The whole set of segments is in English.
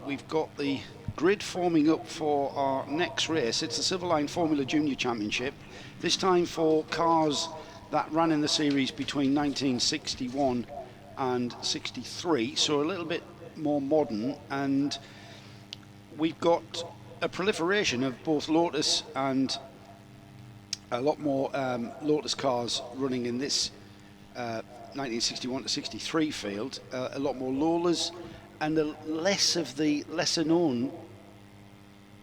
we've got the grid forming up for our next race. It's the Silverline Formula Junior Championship, this time for cars that ran in the series between 1961 and 63, so a little bit more modern, and we've got a proliferation of both Lotus and a lot more Lotus cars running in this 1961 to 63 field, a lot more Lolas, and less of the lesser known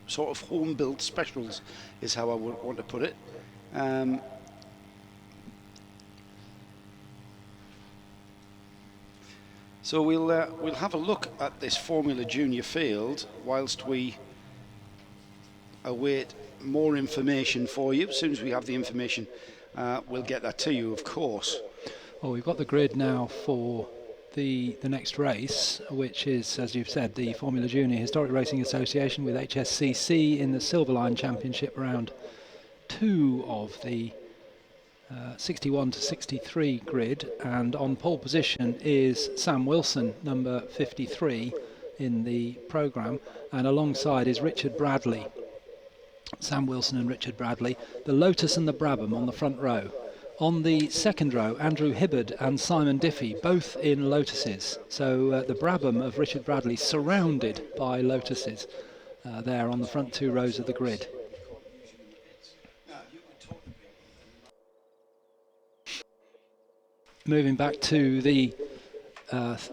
sort of home built specials is how I would want to put it. So we'll have a look at this Formula Junior field whilst we await more information for you. As soon as we have the information, we'll get that to you, of course. Well, we've got the grid now for the next race, which is, as you've said, the Formula Junior Historic Racing Association with HSCC in the Silverline Championship round 2 of the 61 to 63 grid, and on pole position is Sam Wilson, number 53 in the programme, and alongside is Richard Bradley. Sam Wilson and Richard Bradley, the Lotus and the Brabham on the front row. On the second row, Andrew Hibbard and Simon Diffie, both in Lotuses. So the Brabham of Richard Bradley surrounded by Lotuses there on the front 2 rows of the grid. Moving back to the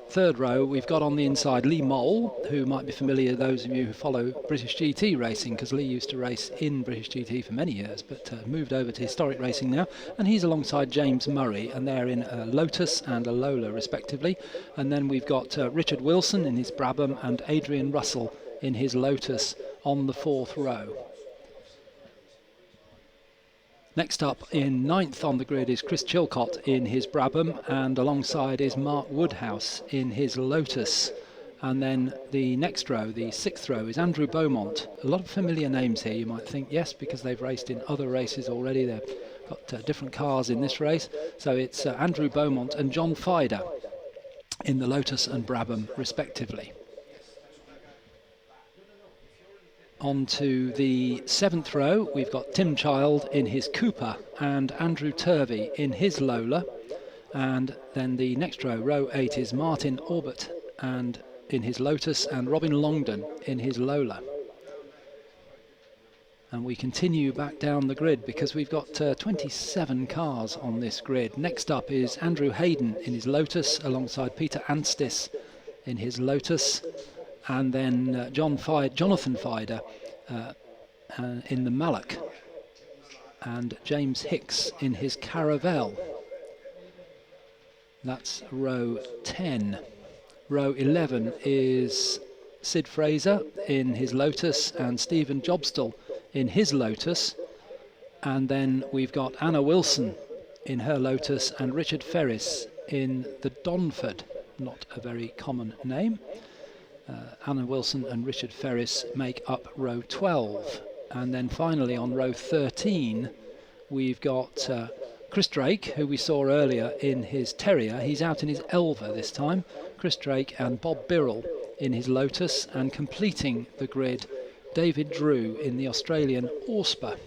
third row, we've got on the inside Lee Mole, who might be familiar, those of you who follow British GT racing, because Lee used to race in British GT for many years, but moved over to historic racing now, and he's alongside James Murray, and they're in a Lotus and a Lola respectively. And then we've got Richard Wilson in his Brabham and Adrian Russell in his Lotus on the 4th row. Next up in 9th on the grid is Chris Chilcott in his Brabham, and alongside is Mark Woodhouse in his Lotus. And then the next row, the 6th row, is Andrew Beaumont. A lot of familiar names here, you might think, yes, because they've raced in other races already. They've got different cars in this race. So it's Andrew Beaumont and John Fider in the Lotus and Brabham respectively. On to the 7th row, we've got Tim Child in his Cooper and Andrew Turvey in his Lola. And then the next row, row 8, is Martin Orbit and in his Lotus and Robin Longdon in his Lola. And we continue back down the grid because we've got 27 cars on this grid. Next up is Andrew Hayden in his Lotus alongside Peter Anstis in his Lotus. And then Jonathan Fider in the Mallock, and James Hicks in his Caravelle. That's row 10. Row 11 is Sid Fraser in his Lotus and Stephen Jobstall in his Lotus. And then we've got Anna Wilson in her Lotus and Richard Ferris in the Donford, not a very common name. Anna Wilson and Richard Ferris make up row 12. And then finally on row 13 we've got Chris Drake, who we saw earlier in his Terrier. He's out in his Elva this time. Chris Drake and Bob Birrell in his Lotus, and completing the grid, David Drew in the Australian Ausper.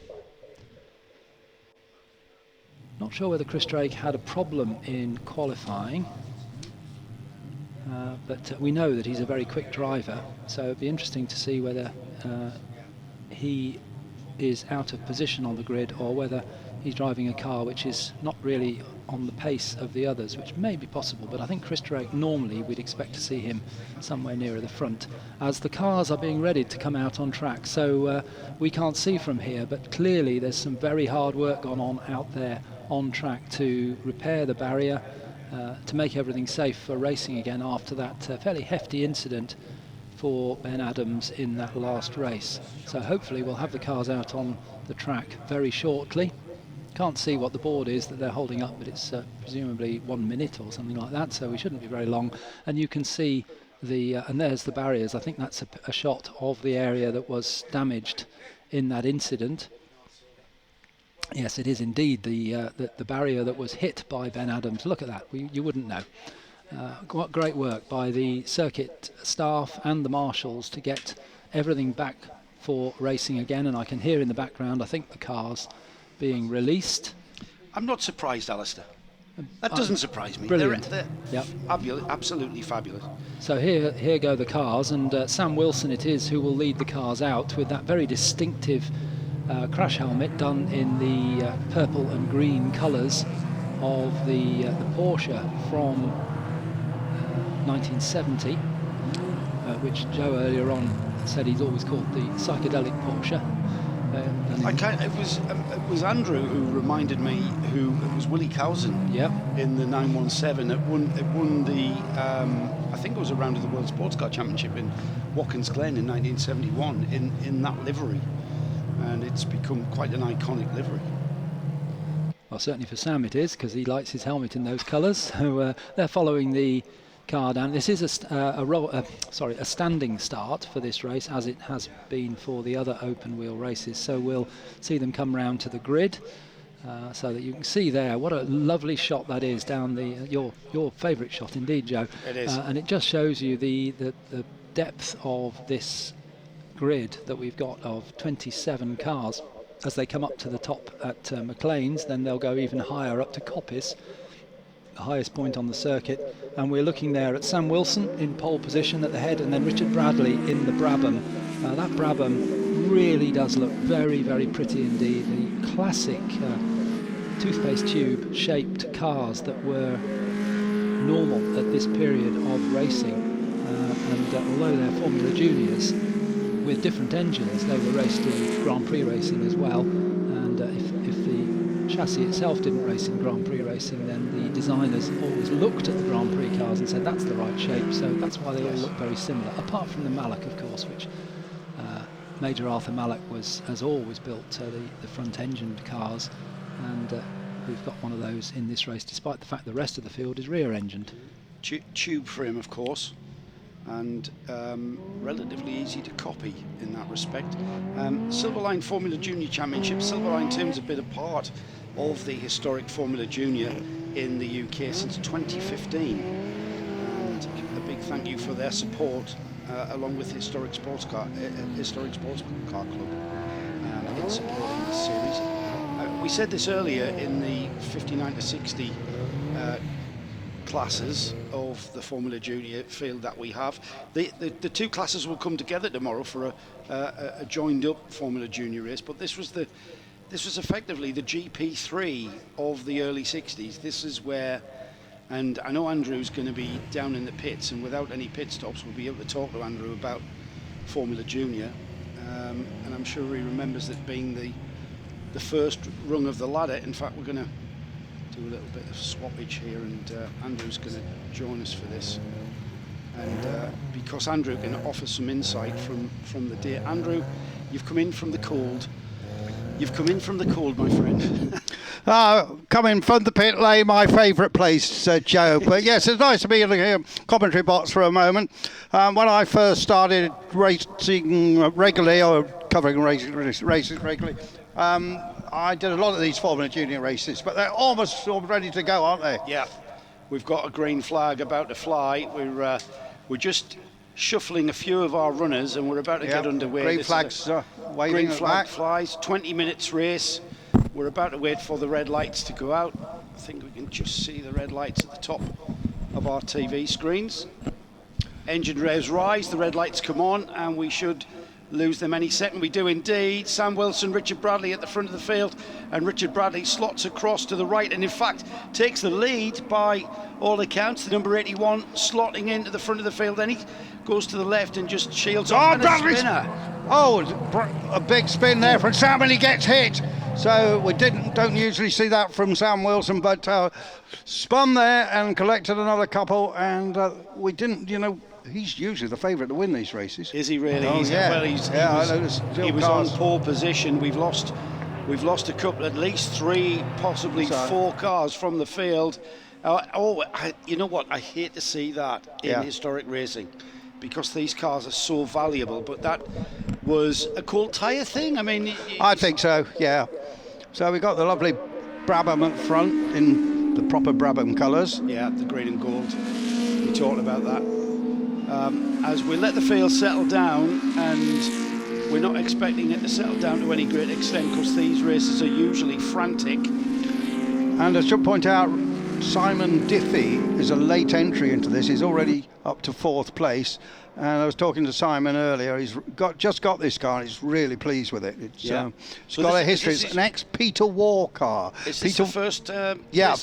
Not sure whether Chris Drake had a problem in qualifying. But we know that he's a very quick driver, so it'd be interesting to see whether he is out of position on the grid or whether he's driving a car which is not really on the pace of the others, which may be possible. But I think Chris Drake, normally we'd expect to see him somewhere nearer the front as the cars are being readied to come out on track. So we can't see from here, but clearly there's some very hard work gone on out there on track to repair the barrier, to make everything safe for racing again after that fairly hefty incident for Ben Adams in that last race. So hopefully we'll have the cars out on the track very shortly. Can't see what the board is that they're holding up, but it's presumably 1 minute or something like that, so we shouldn't be very long. And you can see the and there's the barriers. I think that's a shot of the area that was damaged in that incident. Yes, it is indeed the barrier that was hit by Ben Adams. Look at that. You wouldn't know. What great work by the circuit staff and the marshals to get everything back for racing again. And I can hear in the background, I think, the cars being released. I'm not surprised, Alistair. That doesn't surprise me. Brilliant. They're Yep. absolutely fabulous. So here go the cars, and Sam Wilson it is who will lead the cars out with that very distinctive crash helmet done in the purple and green colours of the Porsche from 1970, which Joe earlier on said he's always called the psychedelic Porsche. It was Andrew who reminded me who it was Willie Cowson in the 917 it won the I think it was a round of the World Sports Car Championship in Watkins Glen in 1971 in that livery, and it's become quite an iconic livery. Well, certainly for Sam it is, because he likes his helmet in those colours. So they're following the car down. This is a standing start for this race, as it has been for the other open wheel races. So we'll see them come round to the grid, so that you can see there what a lovely shot that is down the your favourite shot indeed, Joe. It is, and it just shows you the depth of this grid that we've got of 27 cars. As they come up to the top at McLean's, then they'll go even higher up to Coppice, the highest point on the circuit, and we're looking there at Sam Wilson in pole position at the head, and then Richard Bradley in the Brabham. That Brabham really does look very, very pretty indeed. The classic toothpaste tube shaped cars that were normal at this period of racing, and although they're Formula Juniors with different engines, they were raced in Grand Prix racing as well, and if the chassis itself didn't race in Grand Prix racing, then the designers always looked at the Grand Prix cars and said that's the right shape, so that's why they all look very similar, apart from the Mallock, of course, which Major Arthur Mallock has always built the front-engined cars, and we've got one of those in this race, despite the fact the rest of the field is rear-engined. Tube frame, of course, and relatively easy to copy in that respect. Silverline Formula Junior Championship. Silverline teams have been a part of the historic Formula Junior in the UK since 2015, and a big thank you for their support, along with Historic Sports Car Club in supporting this series. We said this earlier in the 59 to 60 classes of the Formula Junior field that we have. The two classes will come together tomorrow for a joined up Formula Junior race, but this was effectively the GP3 of the early 60s. This is where, and I know Andrew's going to be down in the pits, and without any pit stops we'll be able to talk to Andrew about Formula Junior, and I'm sure he remembers it being the first rung of the ladder. In fact, we're going to do a little bit of swappage here, and Andrew's going to join us for this, and because Andrew can offer some insight from the day. Andrew, you've come in from the cold, my friend. Coming from the pit lane, my favourite place, Joe. But yes, it's nice to be in the commentary box for a moment. When I first started racing regularly, or covering races regularly, I did a lot of these Formula Junior races, but they're almost all ready to go, aren't they? Yeah, we've got a green flag about to fly. We're just shuffling a few of our runners, and we're about to get underway. Green flags waving. Green flag flies. 20 minutes race. We're about to wait for the red lights to go out. I think we can just see the red lights at the top of our TV screens. Engine revs rise, the red lights come on, and we should lose them any second. We do indeed. Sam Wilson, Richard Bradley at the front of the field, and Richard Bradley slots across to the right, and in fact takes the lead by all accounts. The number 81 slotting into the front of the field, then he goes to the left and just shields off. Bradley's a big spin there from Sam, and he gets hit. So we don't usually see that from Sam Wilson, but spun there and collected another couple, and we didn't, he's usually the favourite to win these races. Is he really? Oh, yeah. Well, he was on pole position. We've lost a couple, at least three, possibly four cars from the field. You know what? I hate to see that in historic racing, because these cars are so valuable. But that was a cold tyre thing. I mean, I think so. Yeah. So we got the lovely Brabham at front in the proper Brabham colours. Yeah, the green and gold. talking about that. As we let the field settle down, and we're not expecting it to settle down to any great extent because these races are usually frantic. And I should point out, Simon Diffie is a late entry into this. He's already up to 4th place. And I was talking to Simon earlier. He's just got this car and he's really pleased with it. It's got a history. It's an ex-Peter War car. Is this the first?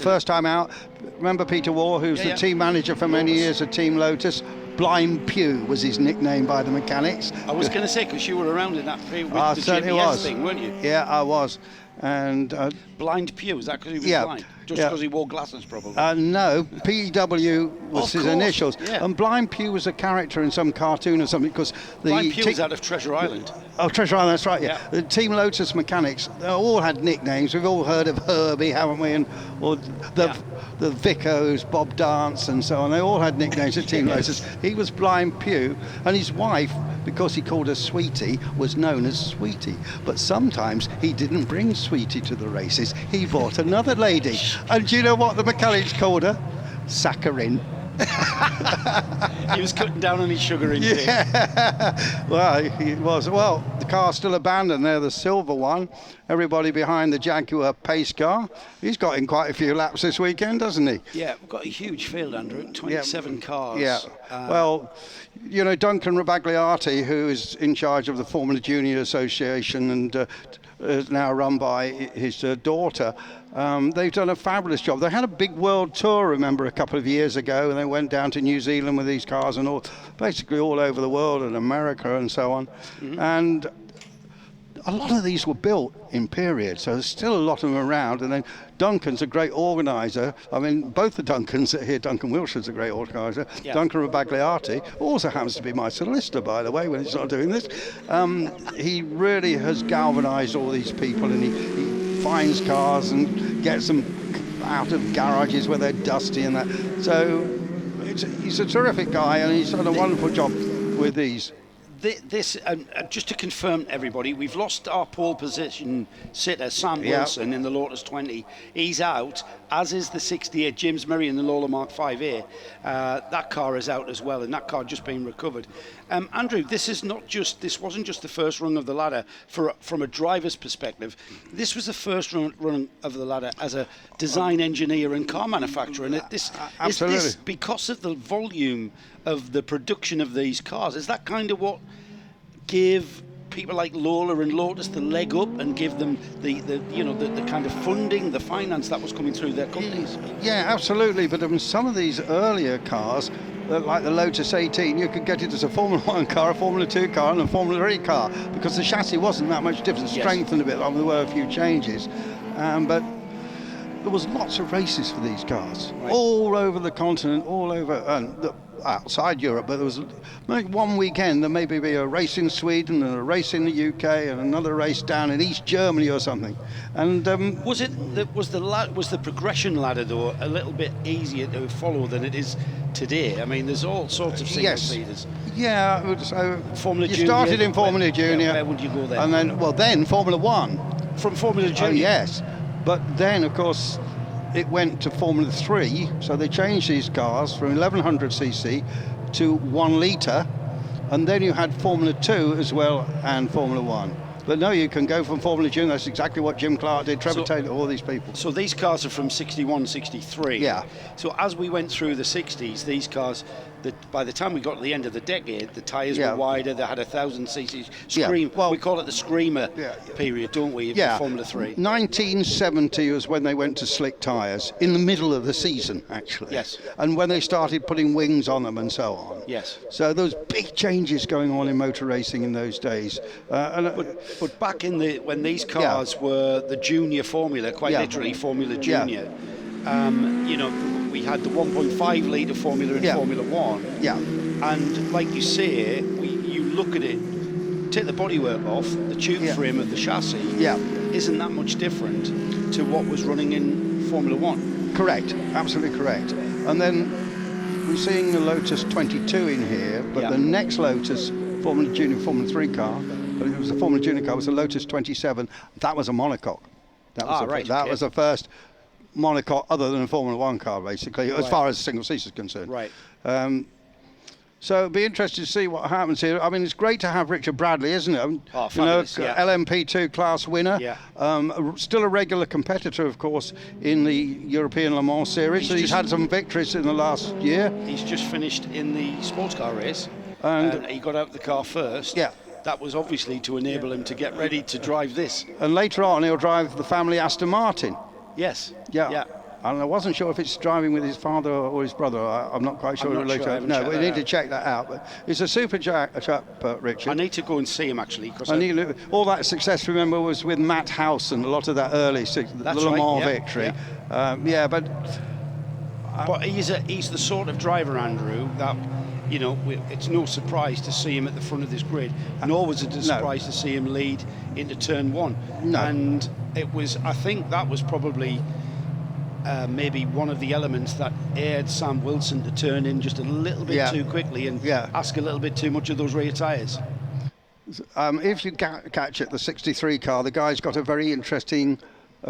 First time out. Remember Peter War, who's the team manager for many years at Team Lotus? Blind Pew was his nickname by the mechanics. I was going to say, because you were around in that period with the certainly GPS was. thing, weren't you? Yeah, I was. And Blind Pew, is that because he was blind? Just because he wore glasses, probably? No, PW was his initials. Yeah. And Blind Pew was a character in some cartoon or something, because Blind Pew was out of Treasure Island. Oh, Treasure Island, that's right, yeah. The Team Lotus mechanics, they all had nicknames. We've all heard of Herbie, haven't we? And or the Vicos, Bob Dance, and so on. They all had nicknames at Team Lotus. He was Blind Pew, and his wife, because he called her Sweetie, was known as Sweetie. But sometimes he didn't bring Sweetie to the races. He brought another lady. And do you know what the mechanics called her? Saccharin. He was cutting down on his sugar intake. Yeah. Well, he was. Well, the car's still abandoned there, the silver one. Everybody behind the Jaguar pace car. He's got in quite a few laps this weekend, doesn't he? Yeah, we've got a huge field, Andrew. 27 cars. Yeah. Well, you know, Duncan Rabagliati, who is in charge of the Formula Junior Association and is now run by his daughter. They've done a fabulous job. They had a big world tour, remember, a couple of years ago, and they went down to New Zealand with these cars and basically all over the world and America and so on. Mm-hmm. And a lot of these were built in period, so there's still a lot of them around. And then Duncan's a great organiser. I mean, both the Duncans here, Duncan Wilshire's a great organiser. Yeah. Duncan Rabagliati also happens to be my solicitor, by the way, when he's not doing this. He really has galvanised all these people, and he finds cars and gets them out of garages where they're dusty and that. So he's a terrific guy, and he's done a wonderful job with these. This just to confirm, everybody, we've lost our pole position sitter, Sam Wilson, in the Lotus 20. He's out, as is the 68 James Murray in the Lola Mark 5A. That car is out as well, and that car just being recovered. Andrew, this wasn't just the first rung of the ladder from a driver's perspective. This was the first rung of the ladder as a design engineer and car manufacturer. And is this because of the volume of the production of these cars? Is that kind of what gave people like Lola and Lotus the leg up and give them the kind of funding, the finance that was coming through their companies? Yeah, absolutely. But some of these earlier cars, like the Lotus 18, you could get it as a Formula 1 car, a Formula 2 car and a Formula 3 car, because the chassis wasn't that much different. Strengthened a bit, there were a few changes. But there was lots of races for these cars, all over the continent, all over outside Europe. But there was one weekend there maybe be a race in Sweden and a race in the UK and another race down in East Germany or something. And was the progression ladder though a little bit easier to follow than it is today? I mean, there's all sorts of single seaters. Yeah, so Formula Junior. Started in Formula Junior. Where would you go then? And then Formula 1. From Formula Junior? Oh, yes. But then, of course, it went to Formula 3, so they changed these cars from 1100cc to 1 litre, and then you had Formula 2 as well and Formula 1. But no, you can go from Formula Junior. That's exactly what Jim Clark did, Trevor Taylor, all these people. So these cars are from 61, 63. Yeah. So as we went through the 60s, these cars, by the time we got to the end of the decade, the tyres were wider, they had 1,000cc scream. Yeah. Well, we call it the screamer period, don't we, in Formula 3? 1970 was when they went to slick tyres, in the middle of the season, actually. Yes. And when they started putting wings on them and so on. Yes. So there was big changes going on in motor racing in those days. But back in when these cars were the junior formula, quite literally Formula Junior, we had the 1.5 litre formula in Formula 1. Yeah. And like you say, you look at it, take the bodywork off, the tube frame of the chassis isn't that much different to what was running in Formula 1. Correct, absolutely correct. And then we're seeing the Lotus 22 in here, but the next Lotus Formula Junior, Formula 3 car, but it was a Formula Junior car, was a Lotus 27. That was a monocoque. That was the first monocoque other than a Formula One car, basically, as far as single seats is concerned. Right. So it'll be interesting to see what happens here. I mean, it's great to have Richard Bradley, isn't it? Oh, fabulous, yeah. LMP2 class winner. Yeah. Still a regular competitor, of course, in the European Le Mans series. He's had some victories in the last year. He's just finished in the sports car race. And he got out of the car first. Yeah. That was obviously to enable him to get ready to drive this. And later on, he'll drive the family Aston Martin. Yes. Yeah. And I wasn't sure if it's driving with his father or his brother. I'm not quite sure. I'm not sure. I haven't No, checked we that need out. to check that out. But it's a super chap, Richard. I need to go and see him, actually. Cause All that success, remember, was with Matt House and a lot of that early the Le Mans victory. Yeah. But he's the sort of driver, Andrew, that, you know, it's no surprise to see him at the front of this grid, nor was it a surprise to see him lead into turn one. No. And I think that was probably maybe one of the elements that aired Sam Wilson to turn in just a little bit too quickly and ask a little bit too much of those rear tyres. If you catch it, the 63 car, the guy's got a very interesting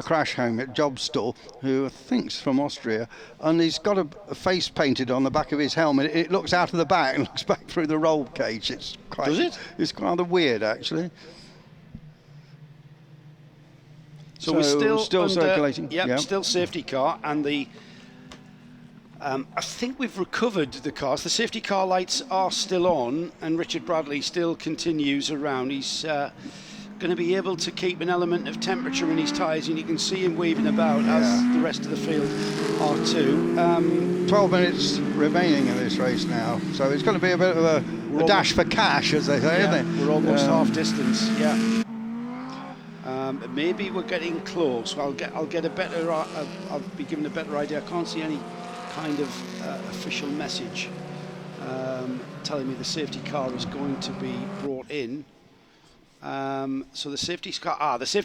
crash helmet, Jobstall, who I think's from Austria, and he's got a face painted on the back of his helmet. It looks out of the back and looks back through the roll cage. Does it? It's rather weird, actually. So we're still circulating. Yep, still safety car, and I think we've recovered the cars. The safety car lights are still on, and Richard Bradley still continues around. He's going to be able to keep an element of temperature in his tyres, and you can see him waving about as the rest of the field are too. 12 minutes remaining in this race now, so it's going to be a bit of a dash for cash, as they say, isn't it? We're almost half distance. Maybe we're getting close. I'll get a better. I'll be given a better idea. I can't see any kind of official message telling me the safety car is going to be brought in. So the safety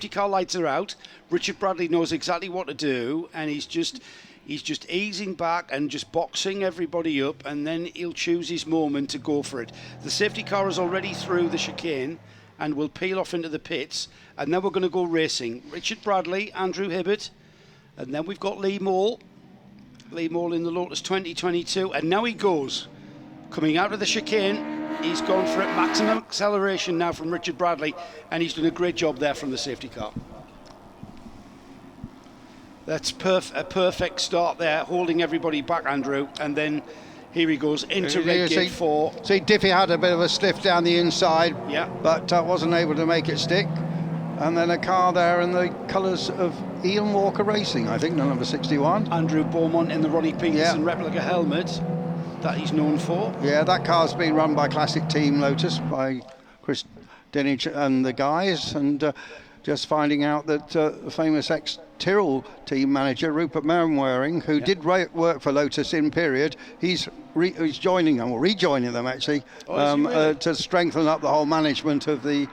car lights are out. Richard Bradley knows exactly what to do, and he's just easing back and just boxing everybody up, and then he'll choose his moment to go for it. The safety car is already through the chicane and will peel off into the pits, and then we're going to go racing. Richard Bradley, Andrew Hibbert, and then we've got Lee Moore in the Lotus 2022, and now he goes. Coming out of the chicane, he's gone for it. Maximum acceleration now from Richard Bradley, and he's done a great job there from the safety car. That's a perfect start there, holding everybody back, Andrew, and then here he goes into red gate 4. See, Diffie had a bit of a stiff down the inside, but wasn't able to make it stick. And then a car there in the colours of Ian Walker Racing, I think, the number 61. Andrew Beaumont in the Ronnie Peterson replica helmet that he's known for. Yeah, that car's been run by Classic Team Lotus, by Chris Dinich and the guys, and just finding out that the famous ex-Tyrrell team manager, Rupert Merriwearing, who did work for Lotus in period, he's joining them, or rejoining them actually, to strengthen up the whole management of the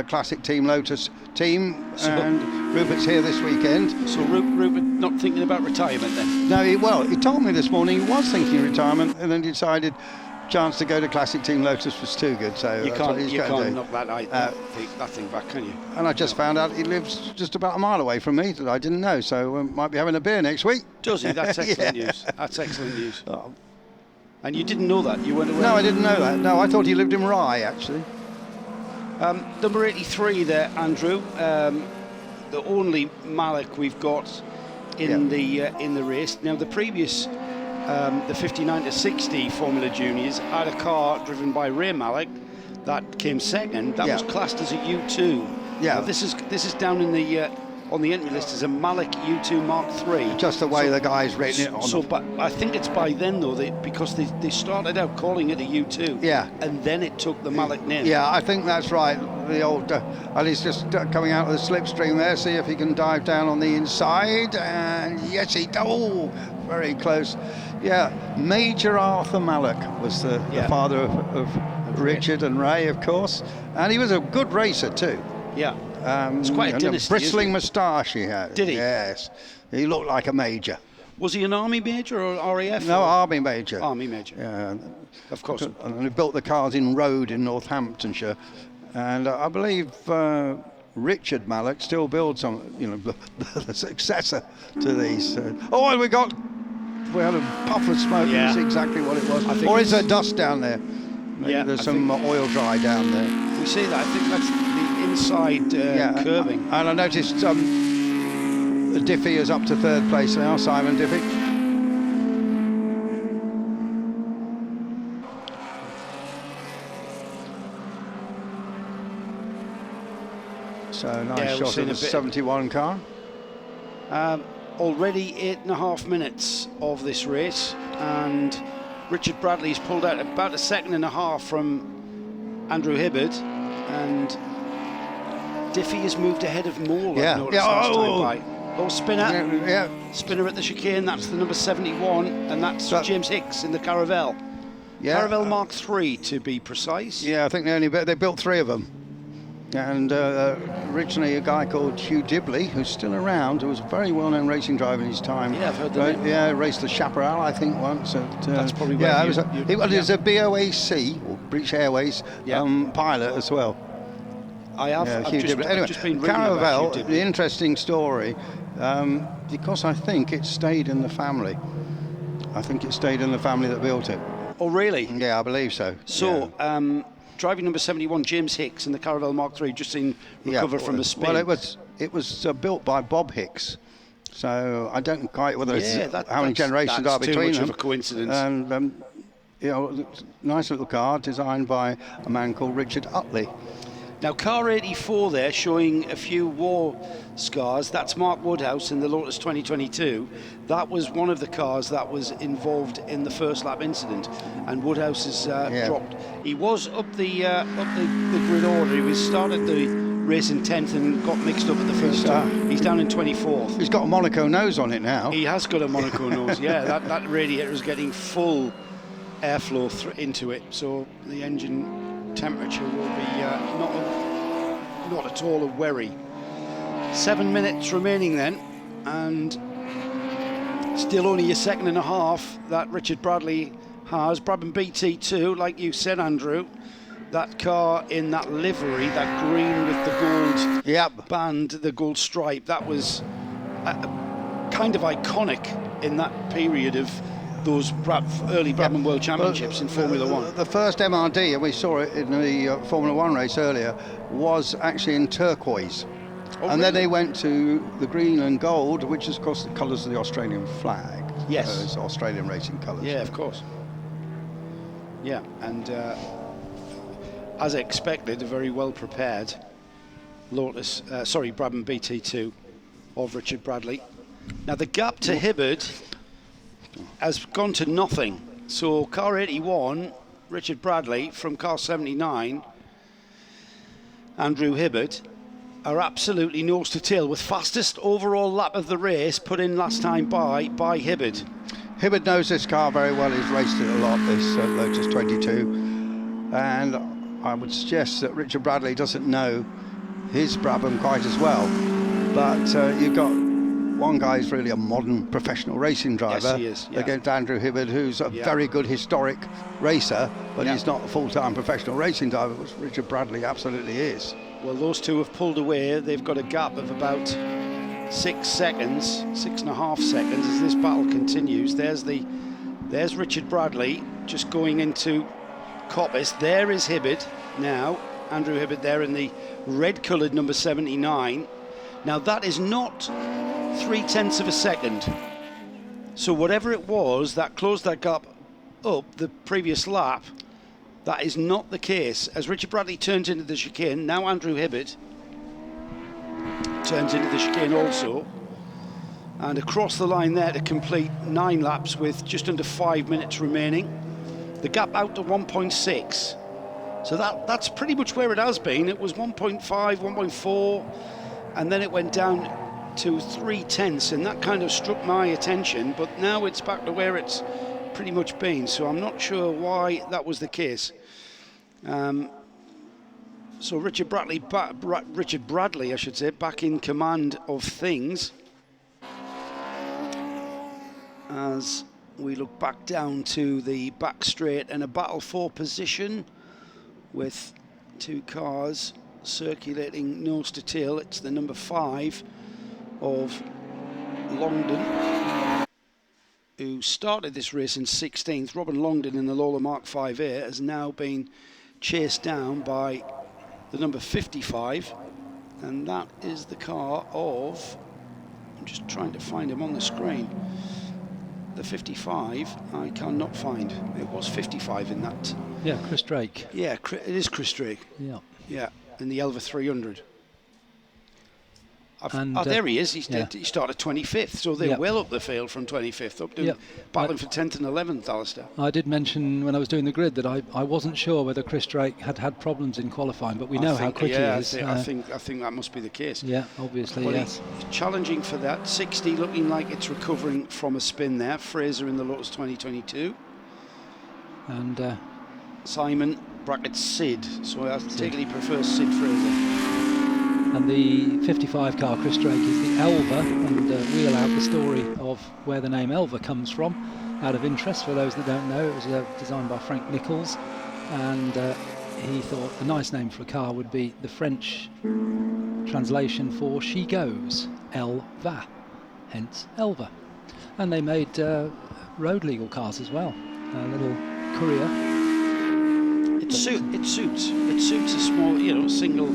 Classic Team Lotus team. And Rupert's here this weekend. So Rupert not thinking about retirement then? No, he told me this morning he was thinking of retirement, and then decided chance to go to Classic Team Lotus was too good, so you can't knock that thing back, can you? And I just found out he lives just about a mile away from me that I didn't know, so might be having a beer next week. Does he? That's excellent news. That's excellent news. And you didn't know that? You weren't aware? No, I didn't know that. No, I thought he lived in Rye, actually. Number 83 there, Andrew. The only Malik we've got in the race. Now, the previous the 59 to 60 Formula Juniors had a car driven by Ray Malik that came second. That was classed as a U2. Yeah. Now this is down in the on the entry list as a Malik U2 Mark III. Just the way the guy's written it on. But I think it's by then though, because they started out calling it a U2. Yeah. And then it took the Malik name. Yeah, I think that's right. The old Ali's just coming out of the slipstream there. See if he can dive down on the inside, and yes, very close. Yeah, Major Arthur Malik was the father of Richard and Ray, of course, and he was a good racer too. Yeah. It's quite a dynasty. Bristling moustache he had. Did he? Yes. He looked like a major. Was he an army major or RAF? No, army major. Army major. Yeah. Of course. And he built the cars in Road in Northamptonshire. And I believe Richard Mallock still builds on, the successor to these. Oh, and we had a puff of smoke. Yeah. That's exactly what it was. Or is there dust down there? Maybe Yeah, there's some oil dry down there. We see that. I think that's the inside curving. And I noticed Diffie is up to 3rd place now, Simon Diffie. So nice shot of the 71 car. Already 8.5 minutes of this race, and Richard Bradley's pulled out about 1.5 seconds from Andrew Hibbard, and Diffie has moved ahead of Moore. Yeah. I've noticed last time by. Spinner. Yeah. Spinner at the chicane, that's the number 71, and that's James Hicks in the Caravelle. Yeah. Caravelle Mark III, to be precise. Yeah, I think they built 3 of them. And originally a guy called Hugh Dibley, who's still around, who was a very well-known racing driver in his time. Yeah, I've heard the name. Yeah, raced the Chaparral, I think, once. That's probably where it was a BOAC, or British Airways, pilot as well. I have. Yeah, I've Hugh just, Dibley. I've Anyway, just been reading about Caravelle, Hugh Dibley. the interesting story, because I think it stayed in the family. I think it stayed in the family that built it. Oh, really? Yeah, I believe so. So, driving number 71, James Hicks in the Caravelle Mark III, just seen recover from a spin. Well, it was built by Bob Hicks, so I don't quite whether it's how many generations are between them. That's too much of a coincidence. And nice little car designed by a man called Richard Utley. Now, car 84 there, showing a few war scars. That's Mark Woodhouse in the Lotus 2022. That was one of the cars that was involved in the first lap incident, and Woodhouse has dropped. He was up the grid order. He started the race in 10th and got mixed up at the first time. He's down in 24th. He's got a Monaco nose on it now. He has got a Monaco nose. Yeah, that radiator is getting full airflow into it, so the engine temperature will be not at all a worry. 7 minutes remaining then, and still only 1.5 seconds that Richard Bradley has. Brabham BT2, like you said, Andrew, that car in that livery, that green with the gold band, the gold stripe, that was kind of iconic in that period of those early Brabham World Championships in Formula One. The first MRD, and we saw it in the Formula One race earlier, was actually in turquoise. And then they went to the green and gold, which is, of course, the colours of the Australian flag. Yes. It's Australian racing colours. Yeah, of course. Yeah, and as expected, a very well prepared Brabham BT2 of Richard Bradley. Now, the gap to Hibbard has gone to nothing. So car 81, Richard Bradley, from car 79, Andrew Hibbard, are absolutely nose to tail, with fastest overall lap of the race put in last time by Hibbard. Hibbard knows this car very well. He's raced it a lot, this Lotus 22, and I would suggest that Richard Bradley doesn't know his Brabham quite as well, but you've got one guy who's really a modern professional racing driver. Yes, he is, yeah. Against Andrew Hibbard, who's a very good historic racer, but he's not a full-time professional racing driver, which Richard Bradley absolutely is. Well, those two have pulled away. They've got a gap of about 6 seconds, 6.5 seconds as this battle continues. There's Richard Bradley just going into Coppice. There is Hibbard now, Andrew Hibbard there in the red-coloured number 79. Now that is not 0.3 of a second. So whatever it was that closed that gap up the previous lap, that is not the case. As Richard Bradley turns into the chicane, now Andrew Hibbard turns into the chicane also, and across the line there to complete 9 laps with just under 5 minutes remaining. The gap out to 1.6. So that's pretty much where it has been. It was 1.5, 1.4, and then it went down to 0.3, and that kind of struck my attention, but now it's back to where it's pretty much been, so I'm not sure why that was the case. So Richard Bradley, I should say, back in command of things as we look back down to the back straight and a battle for position with 2 cars circulating nose to tail. It's the number 5 of Longdon, who started this race in 16th. Robin Longdon in the Lola Mark 5A has now been chased down by the number 55, and that is the car of, I'm just trying to find him on the screen, the 55 I cannot find. It was 55 in that. Yeah, Chris Drake. Yeah, it is Chris Drake. Yeah. Yeah, in the Elva 300. And, there he is. He started 25th, so they're well up the field from 25th up to battling for 10th and 11th, Alistair. I did mention when I was doing the grid that I wasn't sure whether Chris Drake had problems in qualifying, but we know how quick he is. I think that must be the case. Yeah, obviously, yes. He's challenging for that. 60 looking like it's recovering from a spin there. Fraser in the Lotus 2022. And Simon brackets Sid, so I take it he prefers Sid Fraser. And the 55 car, Chris Drake, is the Elva, and wheel out the story of where the name Elva comes from. Out of interest, for those that don't know, it was designed by Frank Nichols, and he thought a nice name for a car would be the French translation for she goes, Elle va, hence Elva. And they made road legal cars as well, a little courier. It suits a small, single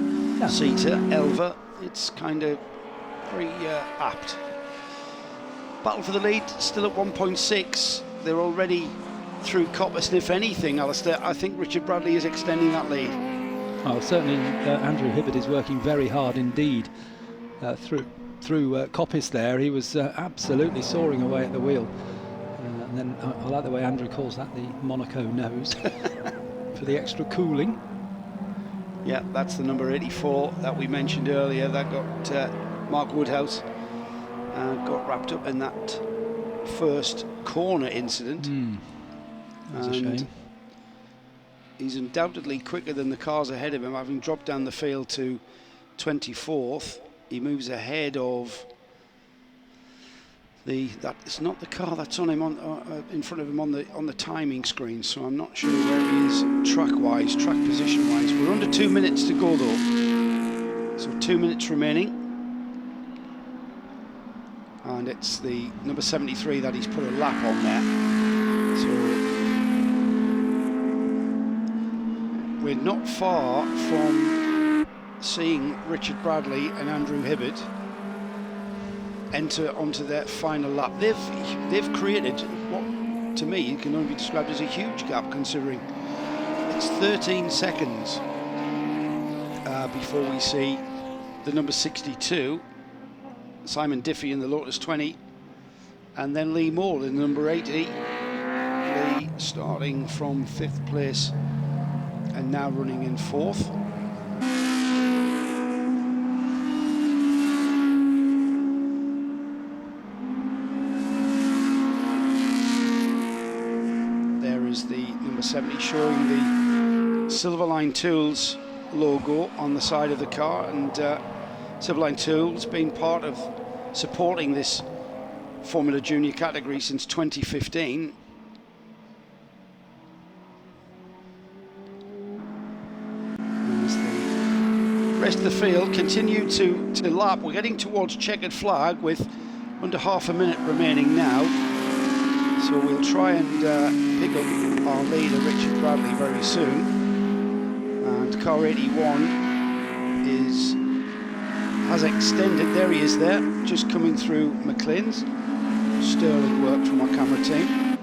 seater, Elva. It's kind of very apt. Battle for the lead, still at 1.6. They're already through Coppice, and if anything, Alistair, I think Richard Bradley is extending that lead. Well, certainly Andrew Hibbert is working very hard indeed through Coppice there. He was absolutely soaring away at the wheel. And then I like the way Andrew calls that the Monaco nose for the extra cooling. Yeah, that's the number 84 that we mentioned earlier. That got Mark Woodhouse got wrapped up in that first corner incident. That's a shame. He's undoubtedly quicker than the cars ahead of him, having dropped down the field to 24th. He moves ahead of it's not the car that's on him in front of him on the timing screen, so I'm not sure where he is track position wise. We're under 2 minutes to go though, so 2 minutes remaining, and it's the number 73 that he's put a lap on there. So we're not far from seeing Richard Bradley and Andrew Hibbert enter onto their final lap. They've created what to me can only be described as a huge gap, considering it's 13 seconds before we see the number 62 Simon Diffie in the Lotus 20, and then Lee Moore in the number 80. Lee starting from 5th place and now running in 4th. The number 70 showing the Silverline Tools logo on the side of the car, and Silverline Tools being part of supporting this Formula Junior category since 2015. As the rest of the field continue to lap. We're getting towards checkered flag with under half a minute remaining now. So we'll try and pick up our leader, Richard Bradley, very soon. And car 81 has extended. There he is there, just coming through McLean's. Sterling work from our camera team.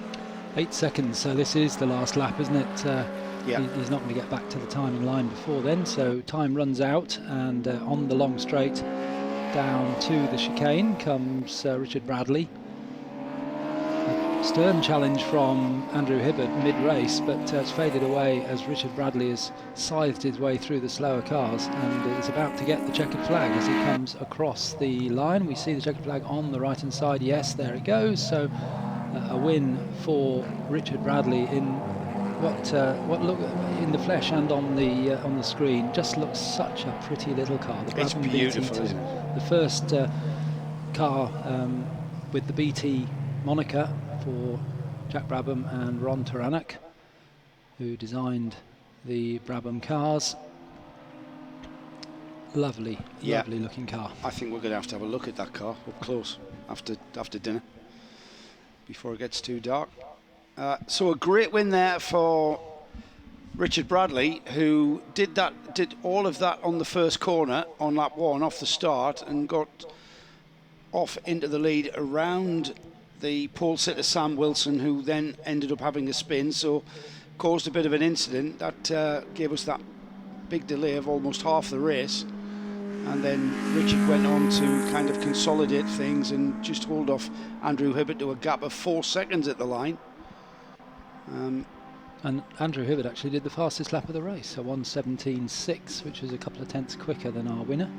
8 seconds, so this is the last lap, isn't it? Yeah. He's not going to get back to the timing line before then, so time runs out, and on the long straight down to the chicane comes Richard Bradley. Stern challenge from Andrew Hibbert mid-race, but it's faded away as Richard Bradley has scythed his way through the slower cars and is about to get the checkered flag as he comes across the line. We see the checkered flag on the right-hand side. Yes, there it goes. So a win for Richard Bradley in what look in the flesh and on the screen just looks such a pretty little car. It's beautiful, isn't it? The first car with the BT moniker for Jack Brabham and Ron Taranach, who designed the Brabham cars. lovely, Yeah. lovely looking car. I think we're going to have a look at that car up close after dinner, before it gets too dark. So a great win there for Richard Bradley, who did all of that on the first corner on lap 1 off the start, and got off into the lead around the pole sitter Sam Wilson, who then ended up having a spin, so caused a bit of an incident that gave us that big delay of almost half the race. And then Richard went on to kind of consolidate things and just hold off Andrew Hibbert to a gap of 4 seconds at the line. And Andrew Hibbert actually did the fastest lap of the race, so 1:17.6, which was a couple of tenths quicker than our winner.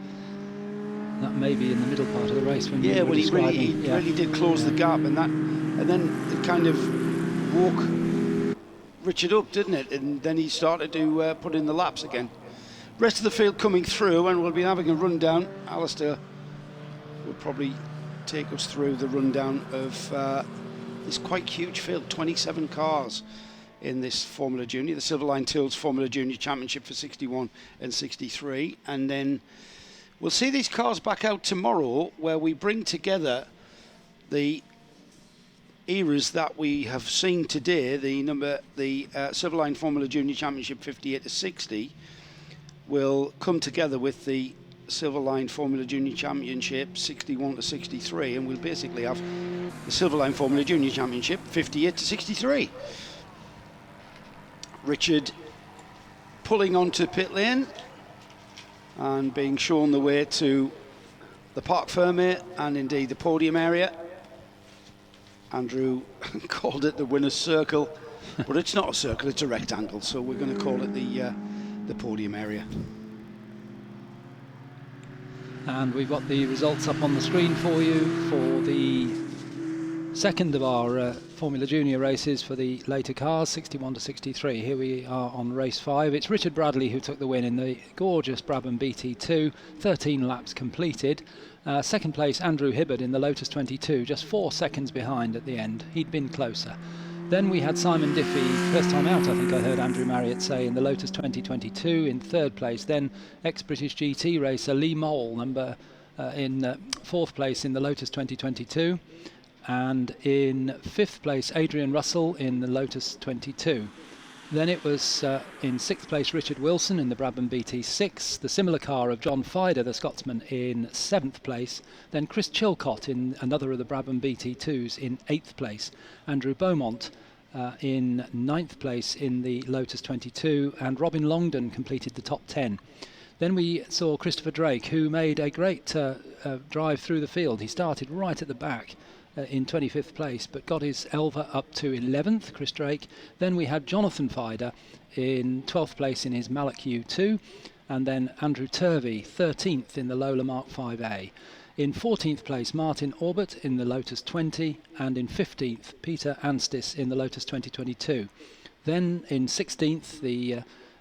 That may be in the middle part of the race when he really did close the gap, and then it kind of woke Richard up, didn't it? And then he started to put in the laps again. Rest of the field coming through, and we'll be having a rundown. Alistair will probably take us through the rundown of this quite huge field, 27 cars in this Formula Junior, the Silverline Tools Formula Junior Championship for 61 and 63. And then we'll see these cars back out tomorrow, where we bring together the eras that we have seen today. The Silverline Formula Junior Championship 58 to 60 will come together with the Silverline Formula Junior Championship 61 to 63, and we'll basically have the Silverline Formula Junior Championship 58 to 63. Richard pulling onto pit lane and being shown the way to the Parc Fermé and indeed the podium area. Andrew called it the winner's circle, but it's not a circle, it's a rectangle, so we're going to call it the podium area. And we've got the results up on the screen for you for the second of our Formula Junior races for the later cars, 61 to 63. Here we are on race 5. It's Richard Bradley who took the win in the gorgeous Brabham BT2, 13 laps completed. Second place, Andrew Hibbert in the Lotus 22, just 4 seconds behind at the end. He'd been closer. Then we had Simon Diffie, first time out, I think I heard Andrew Marriott say, in the Lotus 2022 in third place. Then ex-British GT racer Lee Mole, in fourth place in the Lotus 2022. And in fifth place, Adrian Russell in the Lotus 22. Then it was in sixth place, Richard Wilson in the Brabham BT6, the similar car of John Fider, the Scotsman, in seventh place. Then Chris Chilcott in another of the Brabham BT2s in eighth place. Andrew Beaumont in ninth place in the Lotus 22, and Robin Longdon completed the top 10. Then we saw Christopher Drake, who made a great drive through the field. He started right at the back in 25th place, but got his Elva up to 11th, Chris Drake. Then we had Jonathan Fider in 12th place in his Malak U2, and then Andrew Turvey 13th in the Lola Mark 5A. In 14th place, Martin Orbit in the Lotus 20, and in 15th, Peter Anstis in the Lotus 2022. Then in 16th, the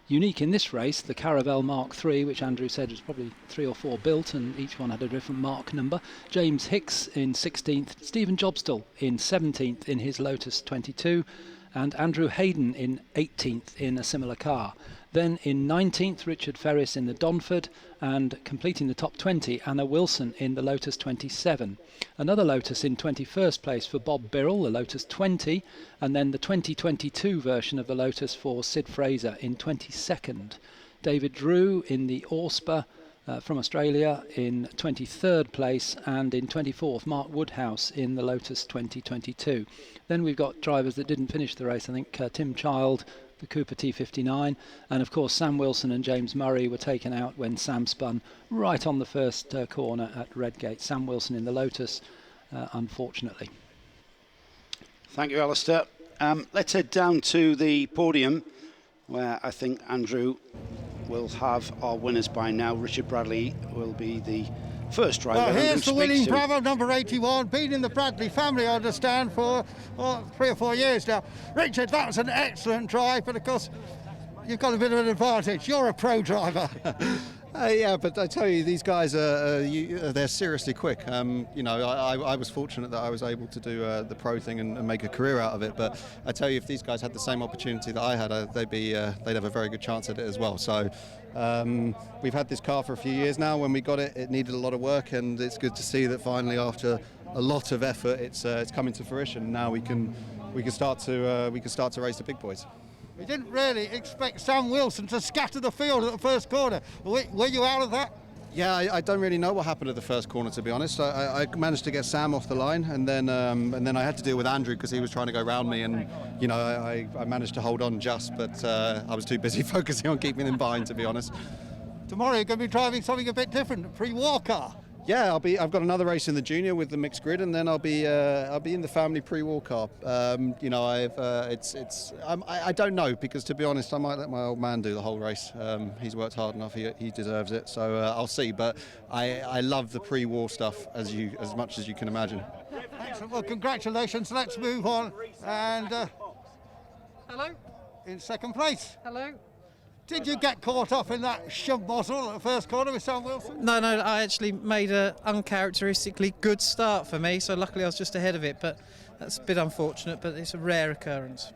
unique in this race, the Caravelle Mark III, which Andrew said was probably 3 or 4 built, and each one had a different mark number. James Hicks in 16th, Stephen Jobstall in 17th in his Lotus 22, and Andrew Hayden in 18th in a similar car. Then in 19th, Richard Ferris in the Donford, and completing the top 20, Anna Wilson in the Lotus 27. Another Lotus in 21st place for Bob Birrell, the Lotus 20, and then the 2022 version of the Lotus for Sid Fraser in 22nd. David Drew in the Orspa from Australia in 23rd place, and in 24th, Mark Woodhouse in the Lotus 2022. Then we've got drivers that didn't finish the race, I think Tim Child, the Cooper T59, and of course Sam Wilson and James Murray were taken out when Sam spun right on the first corner at Redgate. Sam Wilson in the Lotus, unfortunately. Thank you, Alistair. Let's head down to the podium, where I think Andrew will have our winners by now. Richard Bradley will be the first driver. Well, here's the winning to. Bravo, number 81, been in the Bradley family, I understand, for 3 or 4 years now. Richard, that was an excellent drive, but of course, you've got a bit of an advantage. You're a pro driver. Yeah, but I tell you, these guys they're seriously quick. You know, I was fortunate that I was able to do the pro thing and make a career out of it. But I tell you, if these guys had the same opportunity that I had, they'd have a very good chance at it as well. So we've had this car for a few years now. When we got it, it needed a lot of work, and it's good to see that finally, after a lot of effort, it's coming to fruition. Now we can start to race the big boys. We didn't really expect Sam Wilson to scatter the field at the first corner. Were you out of that? Yeah, I don't really know what happened at the first corner, to be honest. I managed to get Sam off the line, and then I had to deal with Andrew because he was trying to go round me, and you know I managed to hold on just, but I was too busy focusing on keeping him behind, to be honest. Tomorrow you're going to be driving something a bit different, a pre-war car. Yeah, I've got another race in the junior with the mixed grid, and then I'll be in the family pre-war car. You know, I don't know, because to be honest, I might let my old man do the whole race. He's worked hard enough; he deserves it. So I'll see. But I love the pre-war stuff as much as you can imagine. Excellent. Well, congratulations. Let's move on. And hello. In second place. Hello. Did you get caught up in that shove-bozzle at the first corner with Sam Wilson? No, I actually made an uncharacteristically good start for me, so luckily I was just ahead of it, but that's a bit unfortunate, but it's a rare occurrence.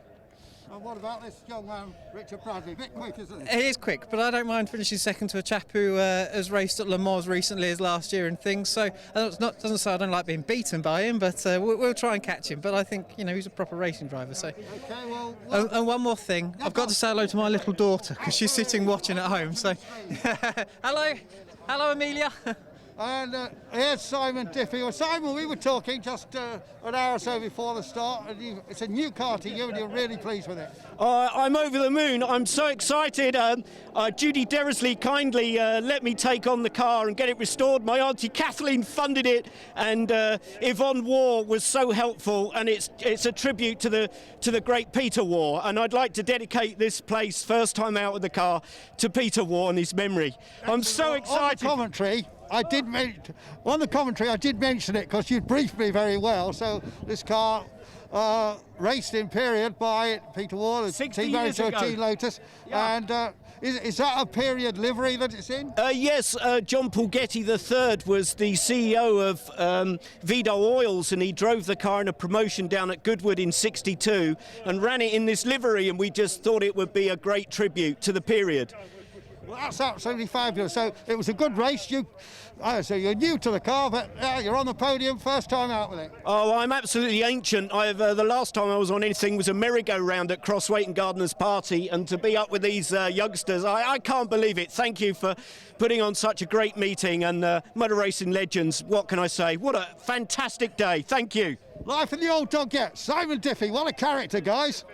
And what about this young man, Richard Bradley? A bit quick, isn't he? It is quick, but I don't mind finishing second to a chap who has raced at Le Mans recently as last year and things, so doesn't say I don't like being beaten by him, but we'll try and catch him. But I think, you know, he's a proper racing driver. So. Okay, well... And one more thing, I've got to say hello to my little daughter, because she's sitting watching at home, so... Hello Amelia. And here's Simon Diffie. Well, Simon, we were talking just an hour or so before the start, and it's a new car to you, and you're really pleased with it. I'm over the moon. I'm so excited. Judy Derrisley kindly let me take on the car and get it restored. My auntie Kathleen funded it, and Yvonne Waugh was so helpful. And it's a tribute to the great Peter Waugh. And I'd like to dedicate this place, first time out of the car, to Peter Waugh and his memory. I'm so excited. On the commentary, I did mention it because you briefed me very well. So this car raced in period by Peter Waugh, the team manager of Team Lotus. Yeah. And is that a period livery that it's in? Yes, John Pulgetti III was the CEO of Vido Oils, and he drove the car in a promotion down at Goodwood in '62 and ran it in this livery, and we just thought it would be a great tribute to the period. Well, that's absolutely fabulous. So it was a good race. So you're new to the car, but you're on the podium, first time out with it. Oh, I'm absolutely ancient. The last time I was on anything was a merry-go-round at Crossweight and Gardeners Party, and to be up with these youngsters, I can't believe it. Thank you for putting on such a great meeting, and motor racing legends. What can I say? What a fantastic day. Thank you. Life in the old dog yet. Simon Diffie, what a character, guys.